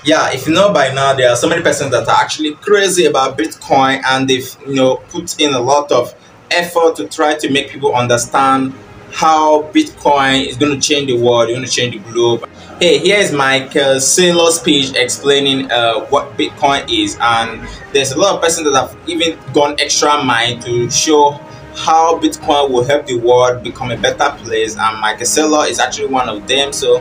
Yeah, if you know by now, there are so many persons that are actually crazy about Bitcoin, and they've put in a lot of effort to try to make people understand how Bitcoin is going to change the world, going to change the globe. Hey, here is Saylor's speech explaining what Bitcoin is, and there's a lot of persons that have even gone extra mile to show how Bitcoin will help the world become a better place, and Saylor is actually one of them. So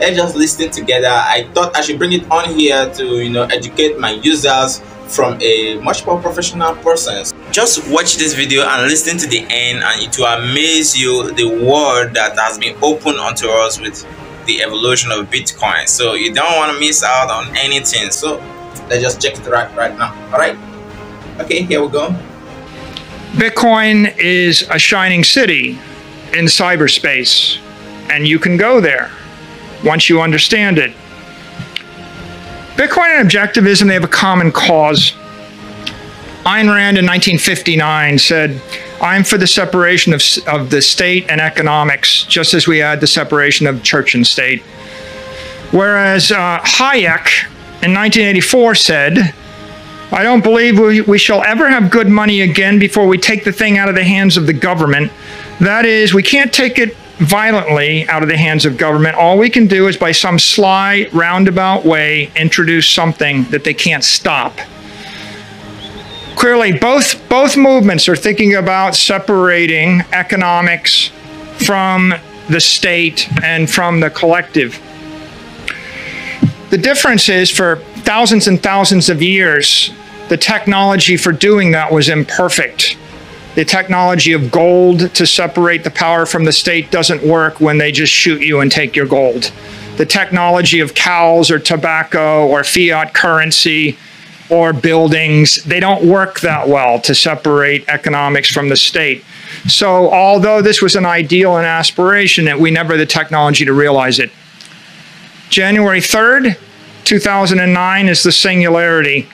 let's just listen together. I thought I should bring it on here to educate my users from a much more professional person. Just watch this video and listen to the end, and it will amaze you the world that has been opened onto us with the evolution of Bitcoin. So you don't want to miss out on anything. So let's just check it right now. All right, okay, here we go. Bitcoin is a shining city in cyberspace, and you can go there once you understand it. Bitcoin and objectivism, they have a common cause. Ayn Rand in 1959 said, "I'm for the separation of the state and economics, just as we had the separation of church and state." Whereas Hayek in 1984 said, "I don't believe we shall ever have good money again before we take the thing out of the hands of the government. That is, we can't take it violently out of the hands of government. All we can do is by some sly, roundabout way introduce something that they can't stop." Clearly, both movements are thinking about separating economics from the state and from the collective. The difference is, for thousands and thousands of years, the technology for doing that was imperfect. The technology of gold to separate the power from the state doesn't work when they just shoot you and take your gold. The technology of cows or tobacco or fiat currency or buildings, they don't work that well to separate economics from the state. So although this was an ideal and aspiration, we never had the technology to realize it. January 3rd, 2009 is the singularity.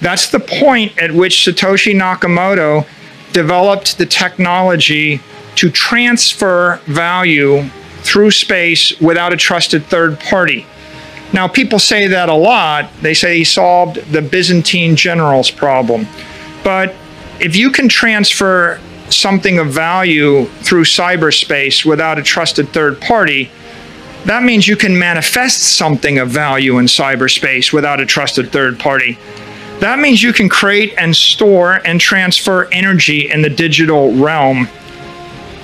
That's the point at which Satoshi Nakamoto developed the technology to transfer value through space without a trusted third party. Now, people say that a lot. They say he solved the Byzantine generals problem. But if you can transfer something of value through cyberspace without a trusted third party, that means you can manifest something of value in cyberspace without a trusted third party. That means you can create and store and transfer energy in the digital realm.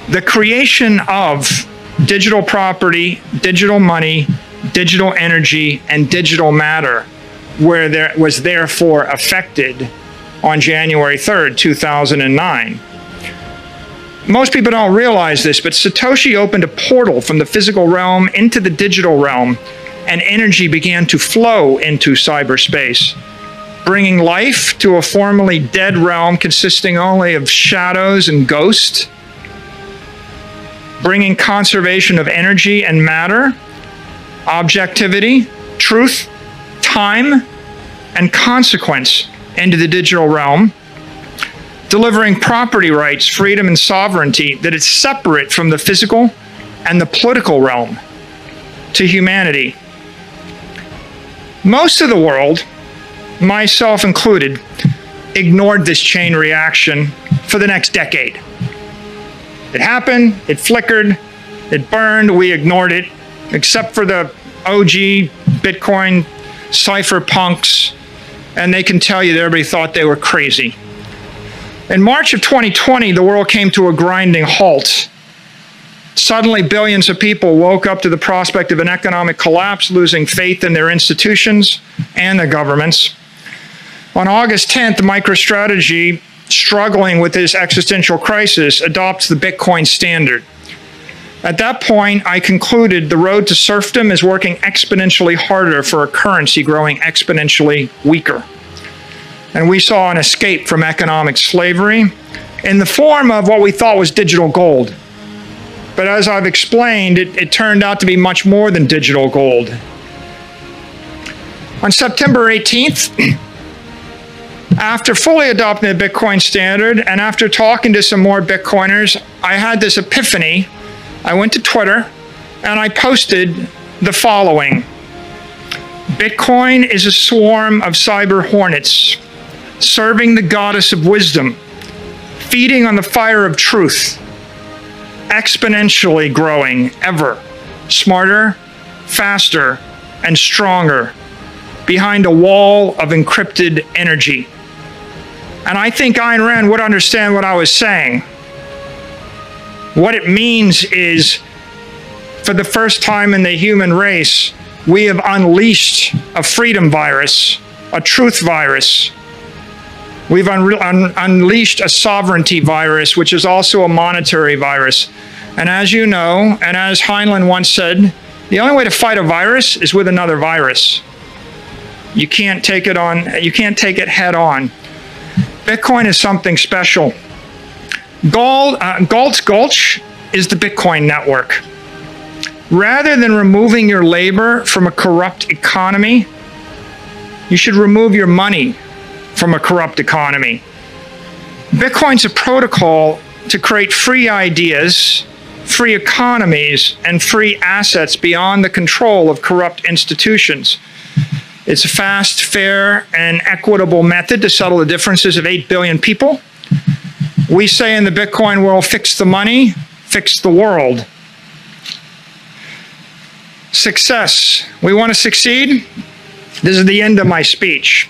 The creation of digital property, digital money, digital energy, and digital matter was therefore affected on January 3rd, 2009. Most people don't realize this, but Satoshi opened a portal from the physical realm into the digital realm, and energy began to flow into cyberspace, bringing life to a formerly dead realm consisting only of shadows and ghosts, bringing conservation of energy and matter, objectivity, truth, time, and consequence into the digital realm, delivering property rights, freedom, and sovereignty that is separate from the physical and the political realm to humanity. Most of the world, myself included, ignored this chain reaction for the next decade. It happened, it flickered, it burned, we ignored it, except for the OG Bitcoin cypherpunks, and they can tell you that everybody thought they were crazy. In March of 2020, the world came to a grinding halt. Suddenly, billions of people woke up to the prospect of an economic collapse, losing faith in their institutions and their governments. On August 10th, MicroStrategy, struggling with this existential crisis, adopts the Bitcoin standard. At that point, I concluded the road to serfdom is working exponentially harder for a currency growing exponentially weaker. And we saw an escape from economic slavery in the form of what we thought was digital gold. But as I've explained, it turned out to be much more than digital gold. On September 18th, after fully adopting the Bitcoin standard and after talking to some more Bitcoiners, I had this epiphany. I went to Twitter and I posted the following: Bitcoin is a swarm of cyber hornets, serving the goddess of wisdom, feeding on the fire of truth, exponentially growing ever smarter, faster, and stronger behind a wall of encrypted energy. And I think Ayn Rand would understand what I was saying. What it means is, for the first time in the human race, we have unleashed a freedom virus, a truth virus. We've unleashed a sovereignty virus, which is also a monetary virus. And as you know, and as Heinlein once said, the only way to fight a virus is with another virus. You can't take it head on. Bitcoin is something special. Galt's Gulch is the Bitcoin network. Rather than removing your labor from a corrupt economy, you should remove your money from a corrupt economy. Bitcoin's a protocol to create free ideas, free economies, and free assets beyond the control of corrupt institutions. It's a fast, fair, and equitable method to settle the differences of 8 billion people. We say in the Bitcoin world, fix the money, fix the world. Success. We want to succeed? This is the end of my speech.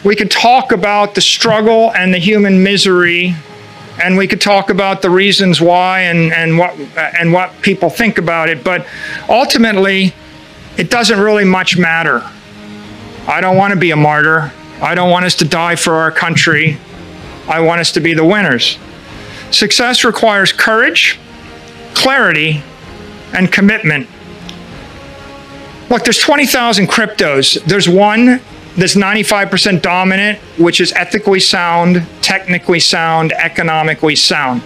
We could talk about the struggle and the human misery, and we could talk about the reasons why and what people think about it, but ultimately, it doesn't really much matter. I don't want to be a martyr. I don't want us to die for our country. I want us to be the winners. Success requires courage, clarity, and commitment. Look, there's 20,000 cryptos. There's one that's 95% dominant, which is ethically sound, technically sound, economically sound.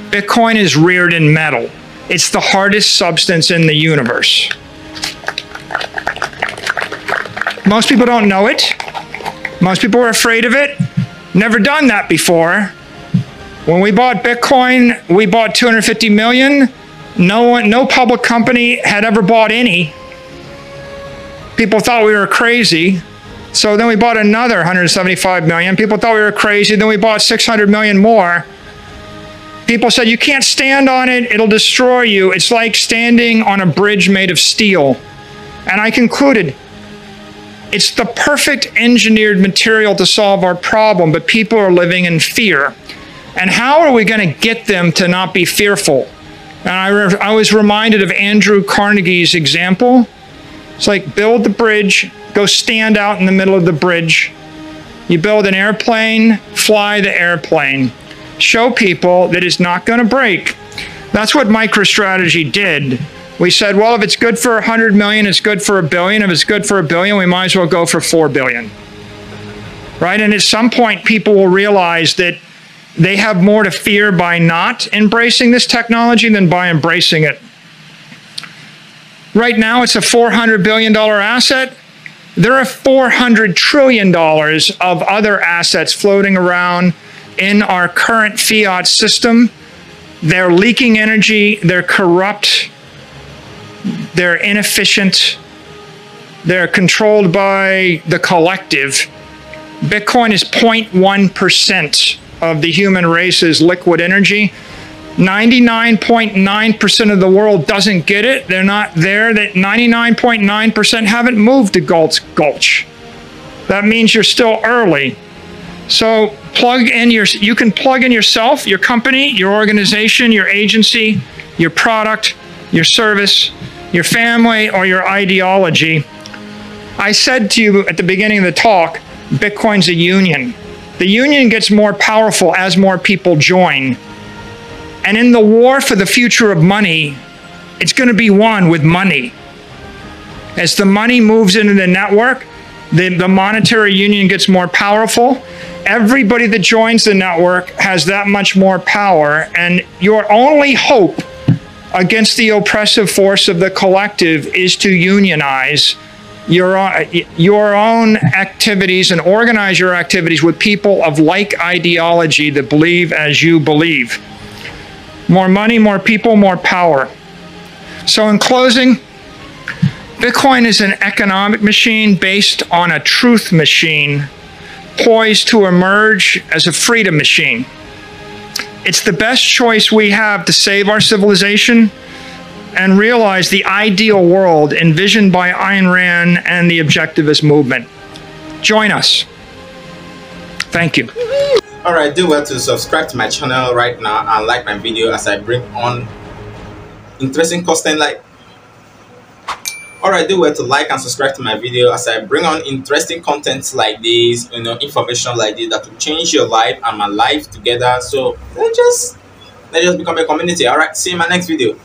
Bitcoin is reared in metal. It's the hardest substance in the universe. Most people don't know it. Most people are afraid of it. Never done that before. When we bought Bitcoin, we bought 250 million. No public company had ever bought any. People thought we were crazy. So then we bought another 175 million. People thought we were crazy. Then we bought 600 million more. People said, you can't stand on it. It'll destroy you. It's like standing on a bridge made of steel. And I concluded, it's the perfect engineered material to solve our problem, but people are living in fear. And how are we going to get them to not be fearful? And I was reminded of Andrew Carnegie's example. It's like, build the bridge, go stand out in the middle of the bridge. You build an airplane, fly the airplane. Show people that it's not going to break. That's what MicroStrategy did. We said, well, if it's good for 100 million, it's good for $1 billion. If it's good for $1 billion, we might as well go for 4 billion. Right? And at some point, people will realize that they have more to fear by not embracing this technology than by embracing it. Right now, it's a $400 billion asset. There are $400 trillion of other assets floating around in our current fiat system. They're leaking energy, they're corrupt, they're inefficient, they're controlled by the collective. Bitcoin is 0.1% of the human race's liquid energy. 99.9% of the world doesn't get it. They're not there. That 99.9% haven't moved to Galt's Gulch. That means you're still early. So you can plug in yourself, your company, your organization, your agency, your product, your service, your family, or your ideology. I said to you at the beginning of the talk, Bitcoin's a union. The union gets more powerful as more people join. And in the war for the future of money, it's going to be won with money. As the money moves into the network, the monetary union gets more powerful. Everybody that joins the network has that much more power. And your only hope against the oppressive force of the collective is to unionize your own activities and organize your activities with people of like ideology that believe as you believe. More money, more people, more power. So in closing, Bitcoin is an economic machine based on a truth machine, poised to emerge as a freedom machine. It's the best choice we have to save our civilization and realize the ideal world envisioned by Ayn Rand and the objectivist movement. Join us. Thank you. Alright, do well to subscribe to my channel right now and like my video as I bring on interesting content like. Alright, do well to like and subscribe to my video as I bring on interesting content like this, information like this that will change your life and my life together. So let's just become a community. Alright, see you in my next video.